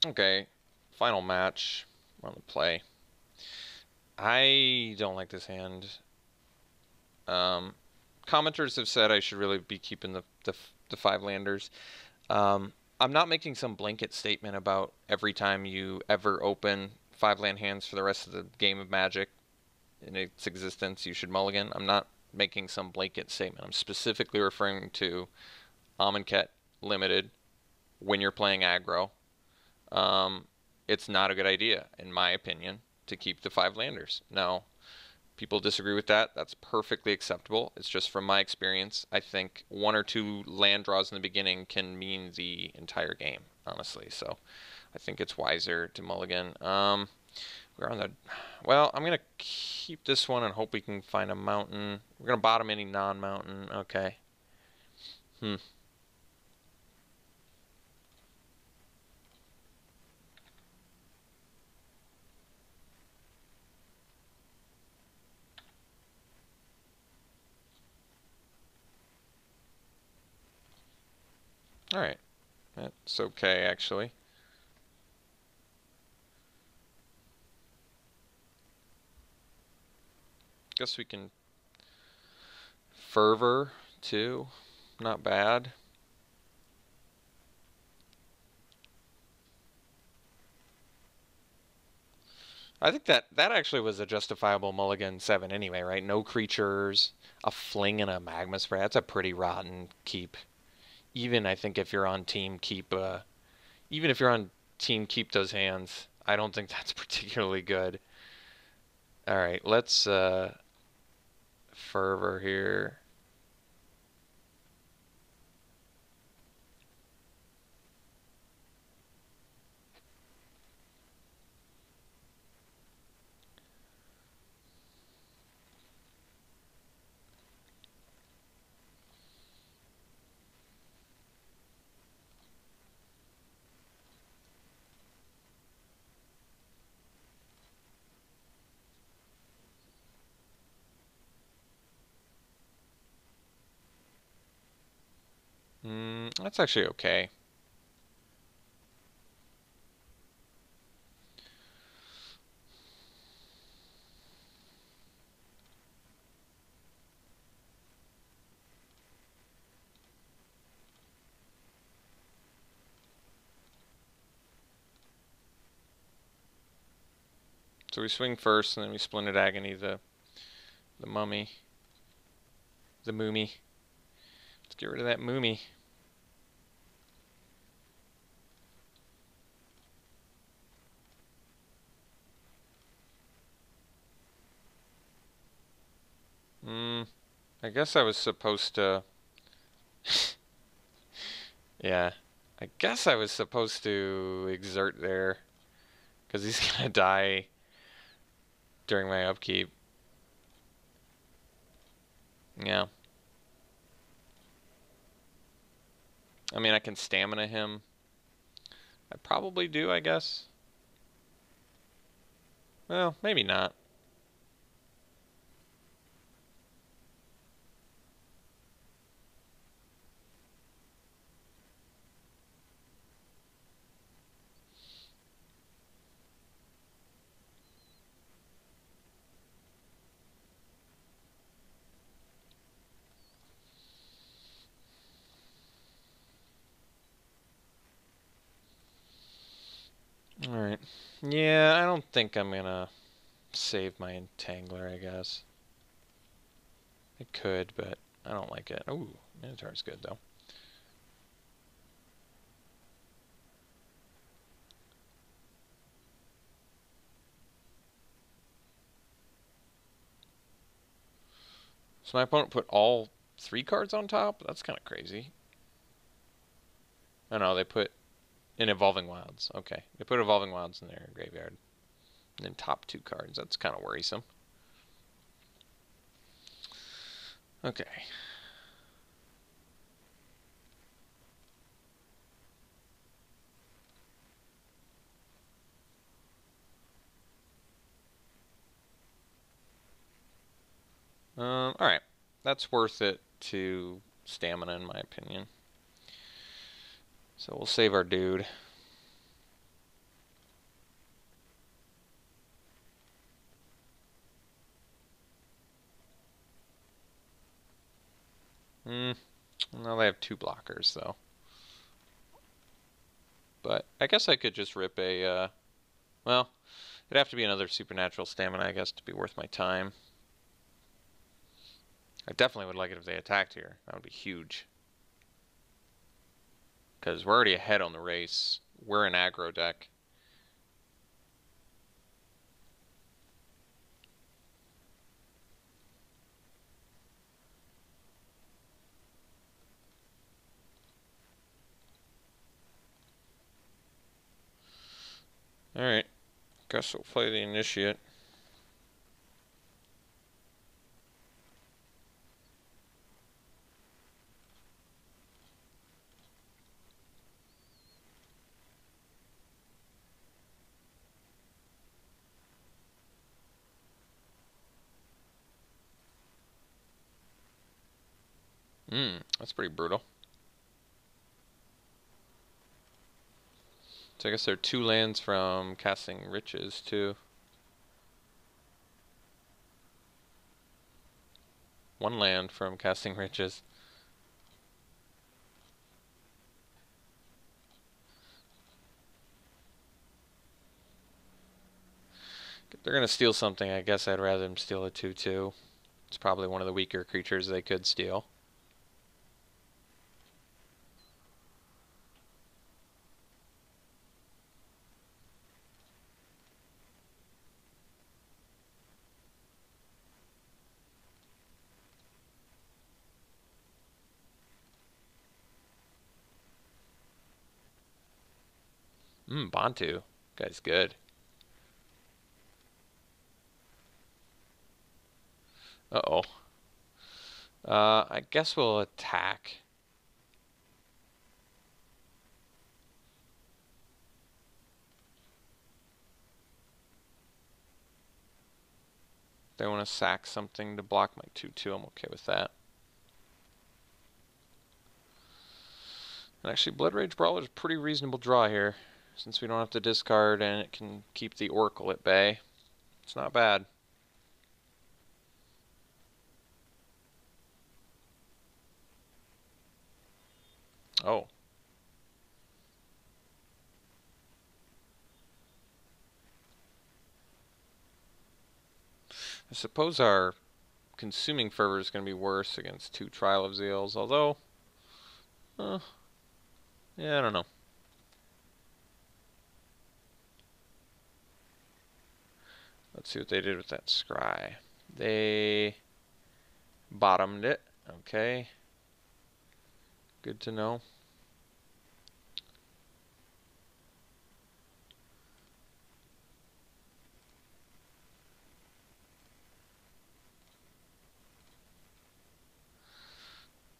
Okay, final match. We're on the play. I don't like this hand. Um, Commenters have said I should really be keeping the five landers. I'm not making some blanket statement about every time you ever open five land hands for the rest of the game of Magic in its existence, you should mulligan. I'm not making some blanket statement. I'm specifically referring to Amonkhet limited when you're playing aggro. Um, it's not a good idea, in my opinion, to keep the five landers. Now, people disagree with that. That's perfectly acceptable. It's just from my experience. I think one or two land draws in the beginning can mean the entire game, honestly. So I think it's wiser to mulligan. We're on the. Well, I'm going to keep this one and hope we can find a mountain. We're going to bottom any non-mountain. Okay. Hmm. All right. That's okay, actually. Guess we can fervor too. Not bad. I think that actually was a justifiable mulligan 7 anyway, right? No creatures, a fling and a magma spray. That's a pretty rotten keep. Even I think if you're on team keep even if you're on team keep those hands, I don't think that's particularly good. All right, let's fervor here. That's actually okay. So we swing first, and then we Splendid Agony the mummy, the mummy. Let's get rid of that mummy. I guess I was supposed to. Yeah, I guess I was supposed to exert there, because he's gonna die during my upkeep. Yeah. I mean, I can stamina him. I probably do, I guess. Well, maybe not. Alright. Yeah, I don't think I'm gonna save my Entangler, I guess. I could, but I don't like it. Ooh, Minotaur's good, though. So my opponent put all 3 cards on top? That's kind of crazy. Oh no, they put in Evolving Wilds. Okay, they put Evolving Wilds in their graveyard. And then top 2 cards. That's kind of worrisome. Okay. Alright. That's worth it to stamina, in my opinion. So we'll save our dude. Hmm. No, they have 2 blockers though. But I guess I could just rip a, well, it'd have to be another supernatural stamina, I guess, to be worth my time. I definitely would like it if they attacked here. That would be huge. Because we're already ahead on the race. We're an aggro deck. Alright. Guess we'll play the Initiate. That's pretty brutal. So I guess there are 2 lands from casting Riches, too. 1 land from casting Riches. If they're going to steal something, I guess I'd rather them steal a 2/2. It's probably one of the weaker creatures they could steal. Bantu. Guy's good. Uh-oh. I guess we'll attack. They want to sack something to block my 2/2. I'm okay with that. And actually, Blood Rage Brawler is a pretty reasonable draw here, since we don't have to discard and it can keep the Oracle at bay. It's not bad. Oh. I suppose our Consuming Fervor is going to be worse against 2 Trial of Zeals, although, yeah, I don't know. Let's see what they did with that Scry. They bottomed it. Okay. Good to know.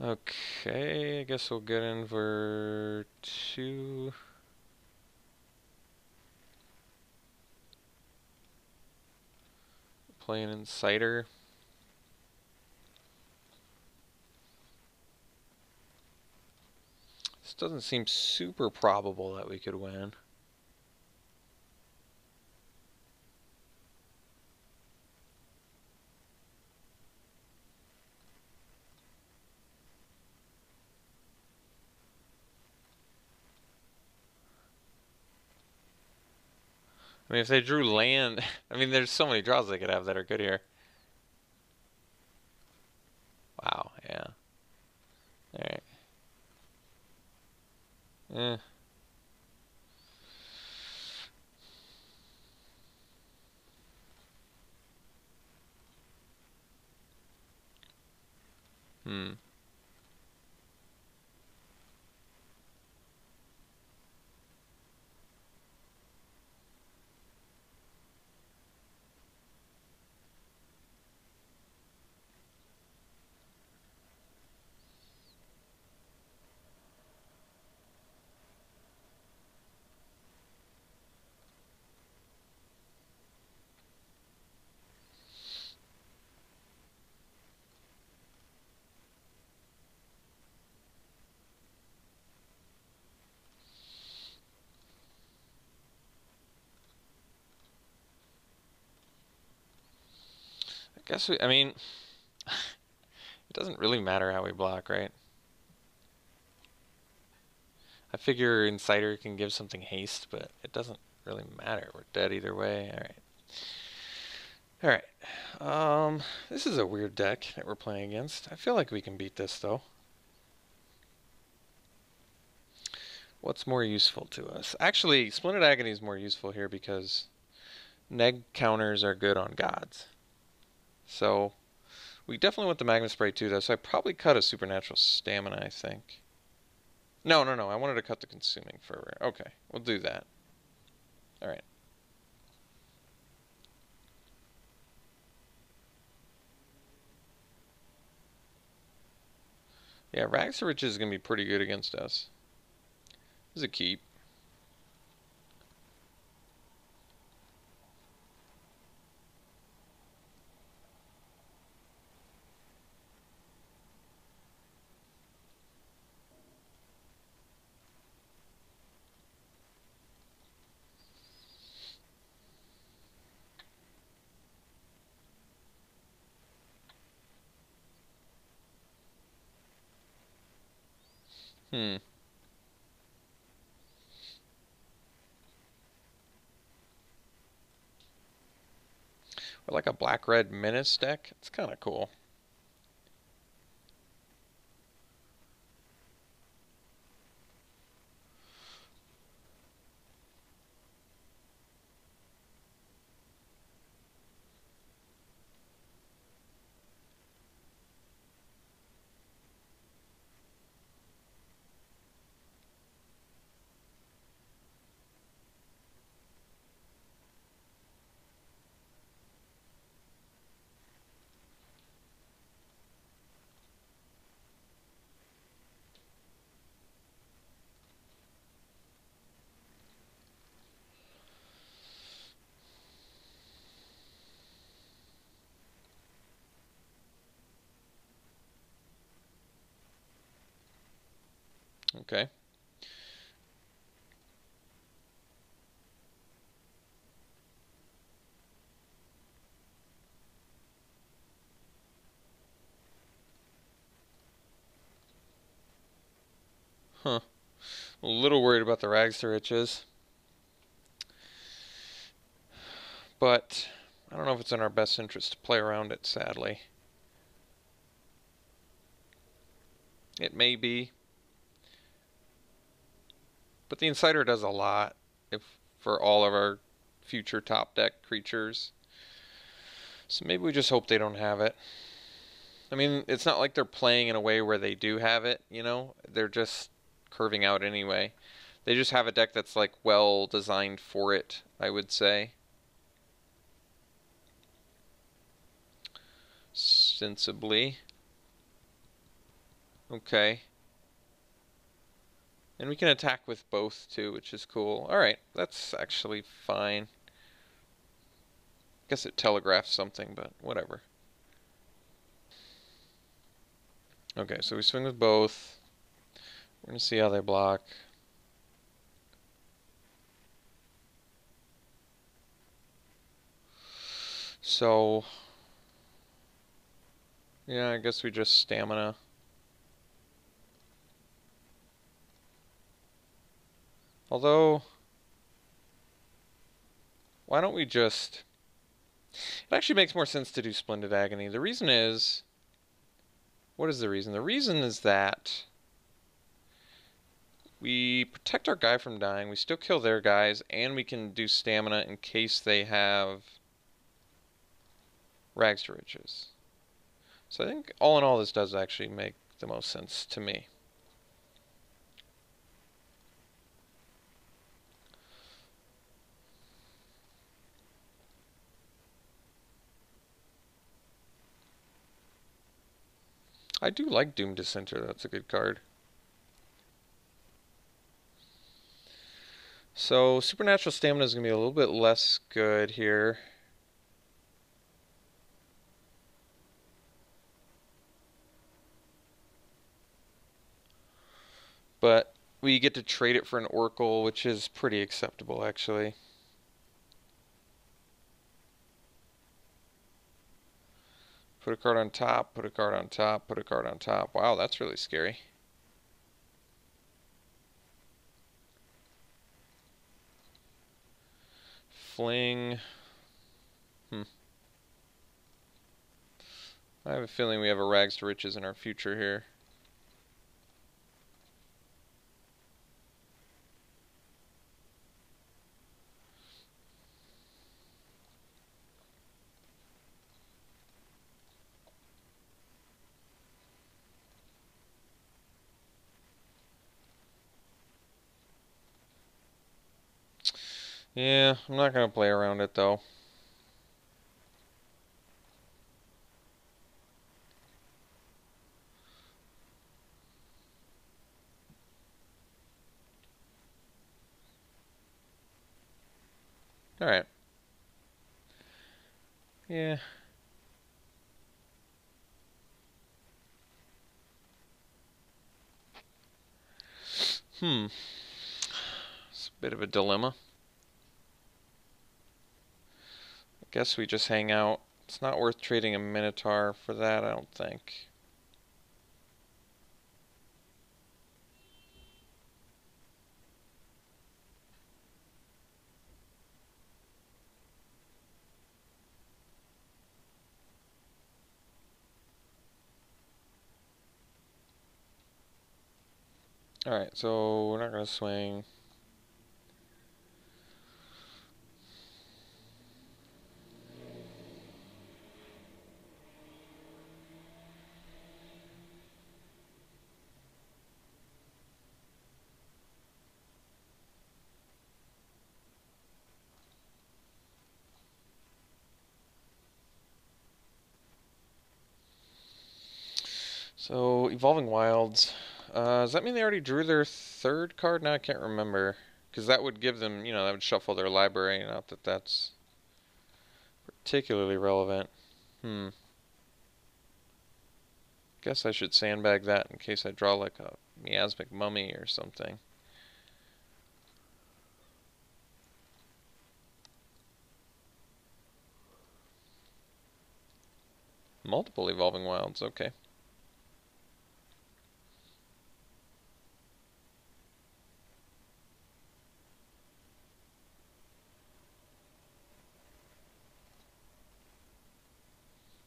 Okay, I guess we'll get in for 2. Play an Insider. This doesn't seem super probable that we could win. I mean, if they drew land, I mean, there's so many draws they could have that are good here. Wow, yeah. Alright. Eh. Hmm. I guess I mean, It doesn't really matter how we block, right? I figure Insider can give something haste, but it doesn't really matter. We're dead either way. Alright. This is a weird deck that we're playing against. I feel like we can beat this, though. What's more useful to us? Actually, Splendid Agony is more useful here because neg counters are good on gods. So, we definitely want the Magma Spray too, though, so I probably cut a Supernatural Stamina, I think. No, I wanted to cut the Consuming Fervor. Okay, we'll do that. Alright. Yeah, Rags to Riches is going to be pretty good against us. This is a keep. Or like a black-red Menace deck. It's kind of cool. Okay. Huh. A little worried about the Rags to Riches. But I don't know if it's in our best interest to play around it, sadly. It may be. But the Insider does a lot for all of our future top deck creatures. So maybe we just hope they don't have it. I mean, it's not like they're playing in a way where they do have it, you know? They're just curving out anyway. They just have a deck that's like well designed for it, I would say. Sensibly. Okay. And we can attack with both too, which is cool. Alright, that's actually fine. Guess it telegraphs something, but whatever. Okay, so we swing with both. We're going to see how they block. So, yeah, I guess we just stamina. Although, why don't we just... It actually makes more sense to do Splendid Agony. The reason is... What is the reason? The reason is that we protect our guy from dying, we still kill their guys, and we can do stamina in case they have Rags to Riches. So I think all in all this does actually make the most sense to me. I do like Doom Dissenter, that's a good card. So Supernatural Stamina is going to be a little bit less good here. But we get to trade it for an Oracle, which is pretty acceptable actually. Put a card on top, put a card on top, put a card on top. Wow, that's really scary. Fling. I have a feeling we have a rags to riches in our future here. Yeah, I'm not going to play around it though. Alright. Yeah. It's a bit of a dilemma. I guess we just hang out. It's not worth trading a Minotaur for that, I don't think. Alright, so we're not going to swing. So, Evolving Wilds. Does that mean they already drew their third card? Now I can't remember. Because that would give them, that would shuffle their library. Not that that's particularly relevant. Guess I should sandbag that in case I draw like a miasmic mummy or something. Multiple Evolving Wilds, okay.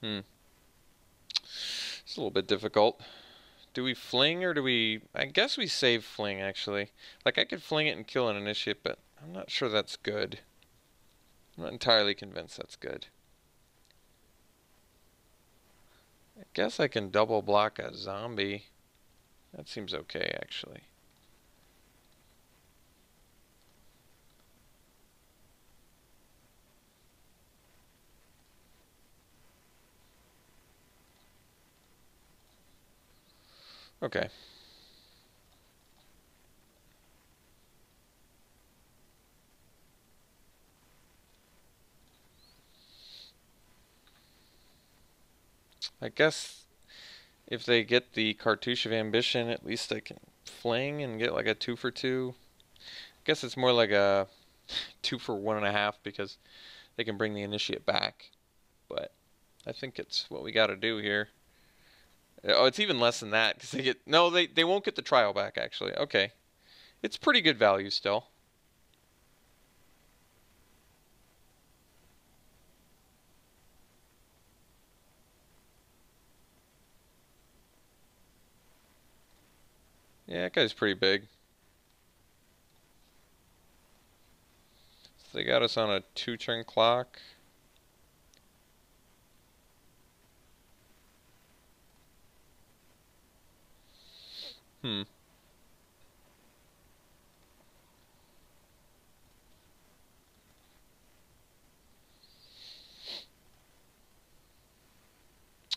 It's a little bit difficult. Do we fling or do we... I guess we save fling, actually. Like, I could fling it and kill an initiate, but I'm not sure that's good. I'm not entirely convinced that's good. I guess I can double block a zombie. That seems okay, actually. Okay. I guess if they get the Cartouche of Ambition, at least I can fling and get like a 2 for 2. I guess it's more like a 2 for 1.5 because they can bring the initiate back. But I think it's what we got to do here. Oh, it's even less than that because they get... No, they won't get the trial back, actually. Okay. It's pretty good value still. Yeah, that guy's pretty big. So they got us on a 2-turn clock.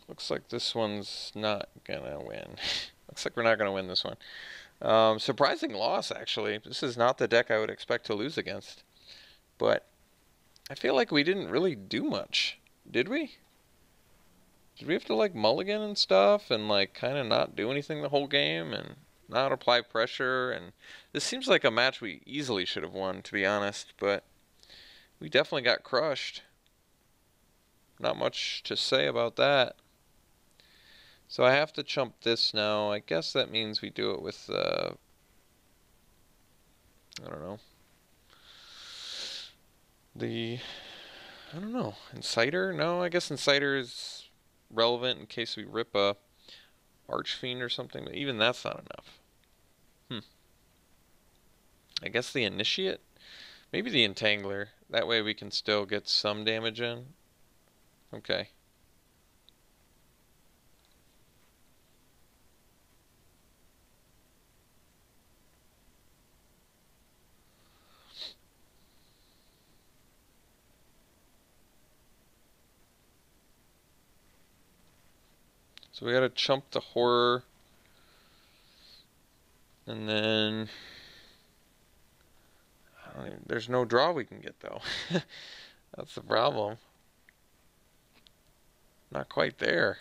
Looks like this one's not gonna win. Looks like we're not gonna win this one. Surprising loss, actually. This is not the deck I would expect to lose against. But I feel like we didn't really do much. Did we? Did we have to like mulligan and stuff and like kind of not do anything the whole game and not apply pressure? And this seems like a match we easily should have won, to be honest, but we definitely got crushed. Not much to say about that. So I have to chump this now. I guess that means we do it with, I don't know. I don't know. Inciter? No, I guess Inciter is relevant in case we rip a Archfiend or something, but even that's not enough. I guess the Initiate? Maybe the Entangler. That way we can still get some damage in. Okay. So we gotta chump the Horror. And then... there's no draw we can get, though. That's the problem. Not quite there.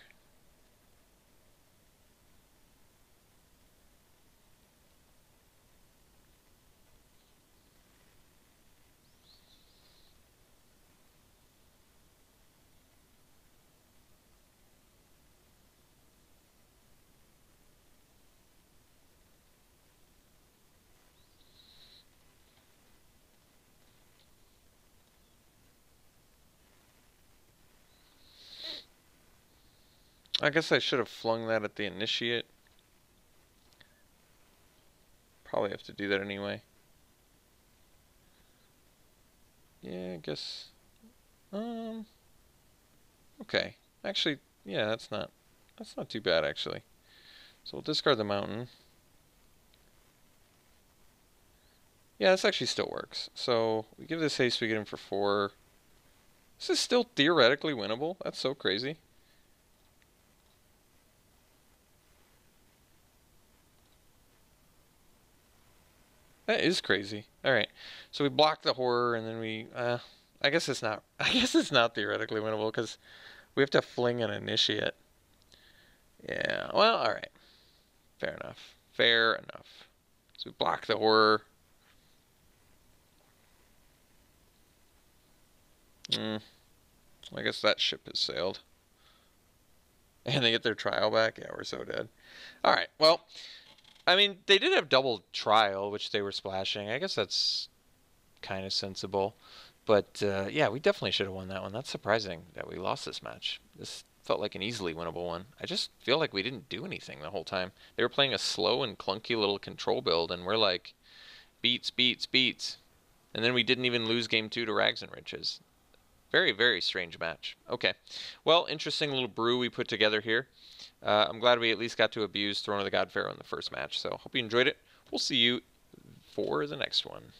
I guess I should have flung that at the Initiate. Probably have to do that anyway. Yeah, I guess. Okay. Actually, yeah, that's not too bad actually. So we'll discard the mountain. Yeah, this actually still works. So we give this haste, we get him for 4. This is still theoretically winnable. That's so crazy. That is crazy. All right, so we block the Horror, and then we. I guess it's not. I guess it's not theoretically winnable because we have to fling an Initiate. Yeah. Well, all right. Fair enough. Fair enough. So we block the Horror. I guess that ship has sailed. And they get their trial back. Yeah, we're so dead. All right. Well. I mean, they did have double trial, which they were splashing. I guess that's kind of sensible. But, yeah, we definitely should have won that one. That's surprising that we lost this match. This felt like an easily winnable one. I just feel like we didn't do anything the whole time. They were playing a slow and clunky little control build, and we're like, beats, beats, beats. And then we didn't even lose game 2 to Rags and Riches. Very, very strange match. Okay. Well, interesting little brew we put together here. I'm glad we at least got to abuse Throne of the God Pharaoh in the first match. So hope you enjoyed it. We'll see you for the next one.